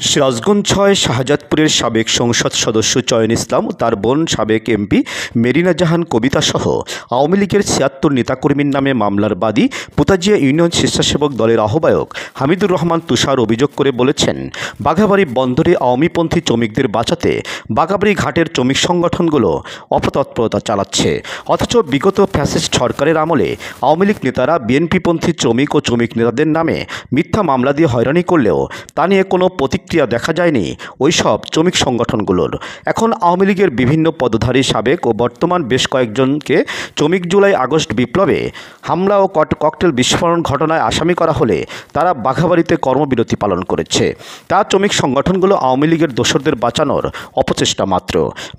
সিরাজগঞ্জ ৬ শাহজাদপুরের সাবেক সংসদ সদস্য চয়ন ইসলাম ও তার বোন সাবেক এমপি মেরিনা জাহান কবিতাসহ আওয়ামী লীগের ৭৬ নেতাকর্মীর নামে মামলার বাদী পোতাজিয়া ইউনিয়ন স্বেচ্ছাসেবক দলের আহ্বায়ক হামিদুর রহমান তুষার অভিযোগ করে বলেছেন, বাঘাবাড়ী বন্দরে আওয়ামীপন্থী শ্রমিকদের বাঁচাতে বাঘাবাড়ী ঘাটের শ্রমিক সংগঠনগুলো অপতৎপরতা চালাচ্ছে। অথচ বিগত ফ্যাসিস্ট সরকারের আমলে আওয়ামী লীগ নেতারা বিএনপিপন্থী শ্রমিক ও শ্রমিক নেতাদের নামে মিথ্যা মামলা দিয়ে হয়রানি করলেও তা নিয়ে কোনো প্রতিক্রিয়া দেখা যায়নি ওইসব শ্রমিক সংগঠনগুলোর। এখন আওয়ামী লীগের বিভিন্ন পদধারী সাবেক ও বর্তমান বেশ কয়েকজনকে শ্রমিক জুলাই আগস্ট বিপ্লবে হামলা ও ককটেল বিস্ফোরণ ঘটনায় আসামি করা হলে তারা বাঘাবাড়িতে কর্মবিরতি পালন করেছে। তা শ্রমিক সংগঠনগুলো আওয়ামী লীগের দোসরদের বাঁচানোর অপচেষ্টা মাত্র।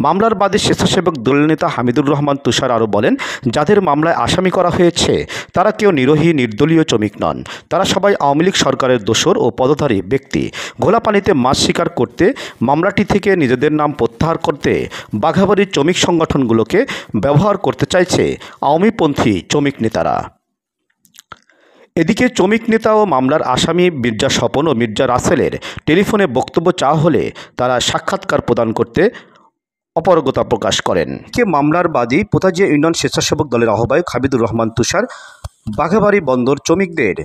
মামলার বাদী স্বেচ্ছাসেবক দলের নেতা হামিদুর রহমান তুষার আরও বলেন, যাদের মামলায় আসামি করা হয়েছে তারা কেউ নিরীহ নির্দলীয় শ্রমিক নন, তারা সবাই আওয়ামী লীগ সরকারের দোসর ও পদধারী ব্যক্তি। ঘোলাপানিতে মাছ শিকার করতে মামলাটি থেকে নিজেদের নাম প্রত্যাহার করতে বাঘাবাড়ির শ্রমিক সংগঠনগুলোকে ব্যবহার করতে চাইছে আওয়ামীপন্থী শ্রমিক নেতারা। এদিকে শ্রমিক নেতা ও মামলার আসামি মির্জা স্বপন ও মির্জা রাসেলের টেলিফোনে বক্তব্য চাওয়া হলে তারা সাক্ষাৎকার প্রদান করতে অপারগতা প্রকাশ করেন। মামলার বাদী পোতাজিয়া ইউনিয়ন স্বেচ্ছাসেবক দলের আহ্বায়ক হামিদুর রহমান তুষার বাঘাবাড়ী বন্দর শ্রমিকদের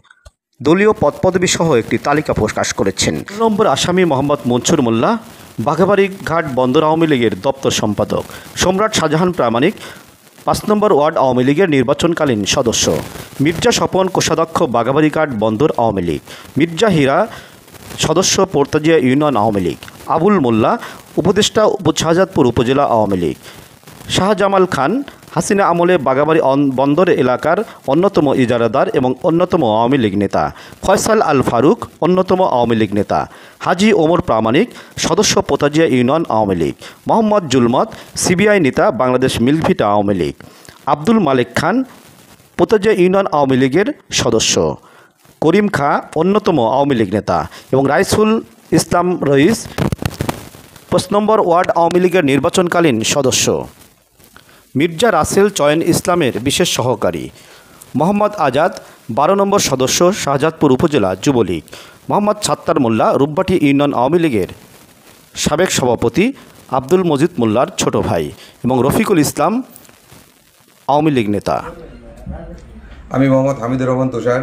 দলীয় পদপদবী সহ একটি তালিকা প্রকাশ করেছেন। নম্বর আসামি মোহাম্মদ মনসুর মোল্লা, বাঘাবাড়ী ঘাট বন্দর আওয়ামী লীগের দপ্তর সম্পাদক। সম্রাট শাহজাহান প্রামাণিক, ৫ নম্বর ওয়ার্ড আওয়ামী লীগের নির্বাচনকালীন সদস্য। মির্জা স্বপন, কোষাধ্যক্ষ, বাঘাবাড়ী ঘাট বন্দর আওয়ামী লীগ। মির্জা হীরা, সদস্য, পোতাজিয়া ইউনিয়ন আওয়ামী লীগ। আবুল মোল্লা, উপদেষ্টা, শাহজাদপুর উপজেলা আওয়ামী লীগ। শাহজামাল খান, হাসিনা আমলে বাঘাবাড়ী বন্দর এলাকার অন্যতম ইজারাদার এবং অন্যতম আওয়ামী লীগ নেতা। ফয়সাল আল ফারুক, অন্যতম আওয়ামী লীগ নেতা। হাজি ওমর প্রামাণিক, সদস্য, পোতাজিয়া ইউনিয়ন আওয়ামী লীগ। মোহাম্মদ জুলমত, সিবিআই নেতা, বাংলাদেশ মিলভিটা আওয়ামী লীগ। আব্দুল মালেক খান, পোতাজিয়া ইউনিয়ন আওয়ামী লীগের সদস্য। করিম খাঁ, অন্যতম আওয়ামী লীগ নেতা এবং রাইসুল ইসলাম রইস, ৫ নম্বর ওয়ার্ড আওয়ামী লীগের নির্বাচনকালীন সদস্য। মির্জা রাসেল চয়ন ইসলামের বিশেষ সহকারী। মোহাম্মদ আজাদ, ১২ নম্বর সদস্য, শাহজাদপুর উপজেলা যুবলীগ। মোহাম্মদ সাত্তার মোল্লা, রূপবাটি ইউনিয়ন আওয়ামী লীগের সাবেক সভাপতি, আব্দুল মজিদ মোল্লার ছোট ভাই এবং রফিকুল ইসলাম, আওয়ামী লীগ নেতা। আমি মোহাম্মদ হামিদুর রহমান তুষার,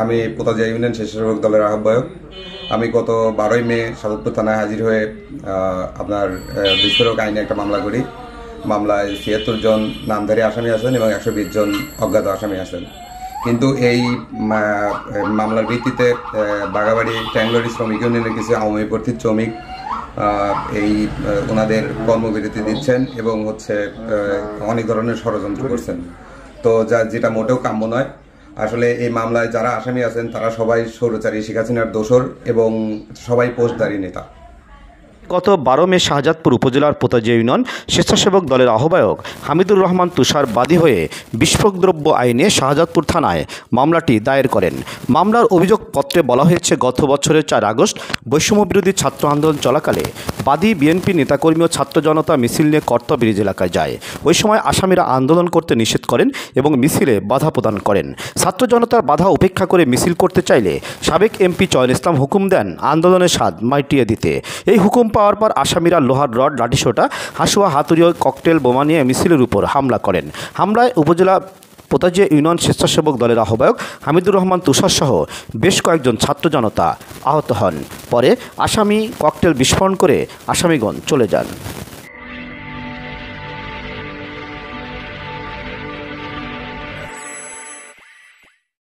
আমি পোতাজিয়া ইউনিয়ন স্বেচ্ছাসেবক দলের আহ্বায়ক। আমি গত ১২ই মে শাহজাদপুর থানায় হাজির হয়ে আপনার বিস্ফোরক আইনে একটা মামলা করি। মামলায় ৭৬ জন নামধারী আসামি আছেন এবং ১২০ জন অজ্ঞাত আসামি আছেন। কিন্তু এই মামলার ভিত্তিতে বাঘাবাড়ী ট্যাংলোরি শ্রমিক ইউনিয়নের কিছু আওয়ামীপন্থী শ্রমিক ওনাদের কর্মবিরতি দিচ্ছেন এবং অনেক ধরনের ষড়যন্ত্র করছেন, তো যেটা মোটেও কাম্য নয়। আসলে এই মামলায় যারা আসামি আছেন তারা সবাই স্বৈরাচারী শেখ হাসিনার দোসর এবং সবাই পোস্টধারী নেতা। গত ১২ মে শাহজাদপুর উপজেলার পোতাজিয়া ইউনিয়ন স্বেচ্ছাসেবক দলের আহ্বায়ক হামিদুর রহমান তুষার বাদী হয়ে বিস্ফোরক দ্রব্য আইনে শাহজাদপুর থানায় মামলাটি দায়ের করেন। মামলার অভিযোগপত্রে বলা হয়েছে, গত বছরের ৪ আগস্ট বৈষম্যবিরোধী ছাত্র আন্দোলন চলাকালে বাদী বিএনপি নেতাকর্মী ও ছাত্র জনতা মিছিল নিয়ে কর্তা ব্রিজ এলাকায় যায়। ওই সময় আসামিরা আন্দোলন করতে নিষেধ করেন এবং মিছিলে বাধা প্রদান করেন। ছাত্র জনতার বাধা উপেক্ষা করে মিছিল করতে চাইলে সাবেক এমপি চয়ন ইসলাম হুকুম দেন আন্দোলনের স্বাদ মাইটিয়ে দিতে। এই হুকুম পাওয়ার পর আসামিরা লোহার রড, লাঠিসোঁটা, হাসুয়া, হাতুড়ি ও ককটেল বোমা নিয়ে মিছিলের উপর হামলা করেন। হামলায় উপজেলা পোতাজিয়া ইউনিয়ন স্বেচ্ছাসেবক দলের আহ্বায়ক হামিদুর রহমান তুষার সহ বেশ কয়েকজন ছাত্র জনতা আহত হন। পরে আসামি ককটেল বিস্ফোরণ করে আসামিগণ চলে যান।